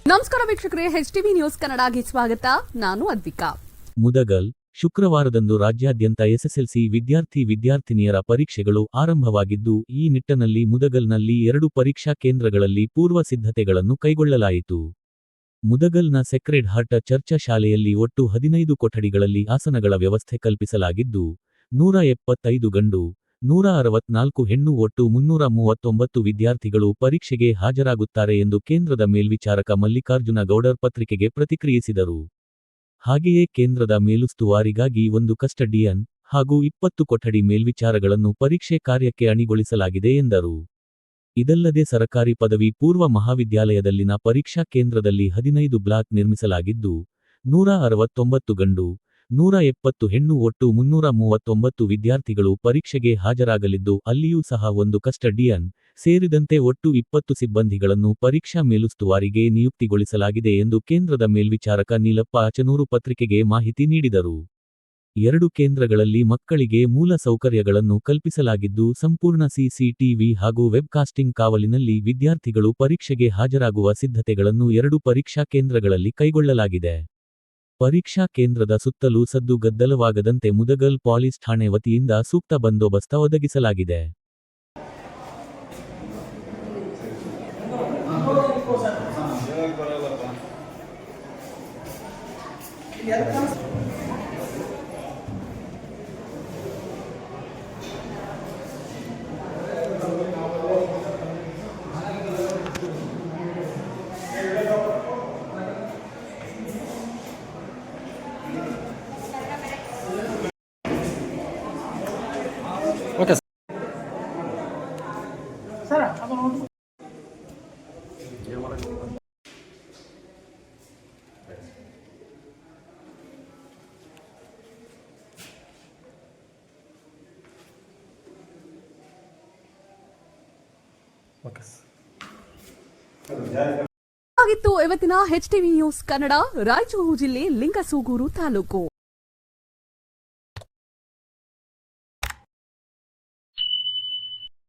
ನಮಸ್ಕಾರ ವೀಕ್ಷಕರೇ, HTV news ಕನ್ನಡಗೆ ಸ್ವಾಗತ. ನಾನು ಅದ್ವಿಕಾ. ಮುದಗಲ್ ಶುಕ್ರವಾರದಂದು ರಾಜ್ಯಾದ್ಯಂತ ಎಸ್ಎಸ್ಎಲ್ಸಿ ವಿದ್ಯಾರ್ಥಿನಿಯರ ಪರೀಕ್ಷೆಗಳು ಆರಂಭವಾಗಿದ್ದು, ಈ ನಿಟ್ಟಿನಲ್ಲಿ ಮುದಗಲ್ನಲ್ಲಿ 2 ಪರೀಕ್ಷಾ ಕೇಂದ್ರಗಳಲ್ಲಿ ಪೂರ್ವ ಸಿದ್ಧತೆಗಳನ್ನು ಕೈಗೊಳ್ಳಲಾಯಿತು. ಮುದಗಲ್ನ ಸೆಕ್ರೆಡ್ ಹಾರ್ಟ್ ಚರ್ಚ್ ಶಾಲೆಯಲ್ಲಿ ಒಟ್ಟು 15 ಕೊಠಡಿಗಳಲ್ಲಿ ಆಸನಗಳ ವ್ಯವಸ್ಥೆ ಕಲ್ಪಿಸಲಾಗಿದ್ದು, 175 ಗಂಡು, 164 ಹೆಣ್ಣು ಒಟ್ಟು 339 ವಿದ್ಯಾರ್ಥಿಗಳು ಪರೀಕ್ಷೆಗೆ ಹಾಜರಾಗುತ್ತಾರೆ ಎಂದು ಕೇಂದ್ರದ ಮೇಲ್ವಿಚಾರಕ ಮಲ್ಲಿಕಾರ್ಜುನ ಗೌಡರ್ ಪತ್ರಿಕೆಗೆ ಪ್ರತಿಕ್ರಿಯಿಸಿದರು. ಹಾಗೆಯೇ ಕೇಂದ್ರದ ಮೇಲುಸ್ತುವಾರಿಗಾಗಿ 1 ಕಸ್ಟಡಿಯನ್ ಹಾಗೂ 20 ಕೊಠಡಿ ಮೇಲ್ವಿಚಾರಗಳನ್ನು ಪರೀಕ್ಷೆ ಕಾರ್ಯಕ್ಕೆ ಅಣಿಗೊಳಿಸಲಾಗಿದೆ ಎಂದರು. ಇದಲ್ಲದೆ ಸರಕಾರಿ ಪದವಿ ಪೂರ್ವ ಮಹಾವಿದ್ಯಾಲಯದಲ್ಲಿನ ಪರೀಕ್ಷಾ ಕೇಂದ್ರದಲ್ಲಿ 15 ಬ್ಲಾಕ್ ನಿರ್ಮಿಸಲಾಗಿದ್ದು, 169 ಗಂಡು, 170 ಹೆಣ್ಣು ಒಟ್ಟು 339 ವಿದ್ಯಾರ್ಥಿಗಳು ಪರೀಕ್ಷೆಗೆ ಹಾಜರಾಗಲಿದ್ದು, ಅಲ್ಲಿಯೂ ಸಹ 1 ಕಸ್ಟಡಿಯನ್ ಸೇರಿದಂತೆ ಒಟ್ಟು 20 ಸಿಬ್ಬಂದಿಗಳನ್ನು ಪರೀಕ್ಷಾ ಮೇಲುಸ್ತುವಾರಿಗೆ ನಿಯುಕ್ತಿಗೊಳಿಸಲಾಗಿದೆ ಎಂದು ಕೇಂದ್ರದ ಮೇಲ್ವಿಚಾರಕ ನೀಲಪ್ಪ ಅಚನೂರು ಪತ್ರಿಕೆಗೆ ಮಾಹಿತಿ ನೀಡಿದರು. 2 ಕೇಂದ್ರಗಳಲ್ಲಿ ಮಕ್ಕಳಿಗೆ ಮೂಲ ಸೌಕರ್ಯಗಳನ್ನು ಕಲ್ಪಿಸಲಾಗಿದ್ದು, ಸಂಪೂರ್ಣ ಸಿಸಿಟಿವಿ ಹಾಗೂ ವೆಬ್ಕಾಸ್ಟಿಂಗ್ ಕಾವಲಿನಲ್ಲಿ ವಿದ್ಯಾರ್ಥಿಗಳು ಪರೀಕ್ಷೆಗೆ ಹಾಜರಾಗುವ ಸಿದ್ಧತೆಗಳನ್ನು 2 ಪರೀಕ್ಷಾ ಕೇಂದ್ರಗಳಲ್ಲಿ ಕೈಗೊಳ್ಳಲಾಗಿದೆ. ಪರೀಕ್ಷಾ ಕೇಂದ್ರದ ಸುತ್ತಲೂ ಸದ್ದು ಗದ್ದಲವಾಗದಂತೆ ಮುದಗಲ್ ಪೊಲೀಸ್ ಠಾಣೆ ವತಿಯಿಂದ ಸೂಕ್ತ ಬಂದೋಬಸ್ತ ಒದಗಿಸಲಾಗಿದೆ. ಓಕೆ ಸರ್, ಆಗಿತ್ತು ಇವತ್ತಿನ HTV ನ್ಯೂಸ್ ಕನ್ನಡ. ರಾಯಚೂರು ಜಿಲ್ಲೆ ಲಿಂಗಸೂಗೂರು ತಾಲೂಕು.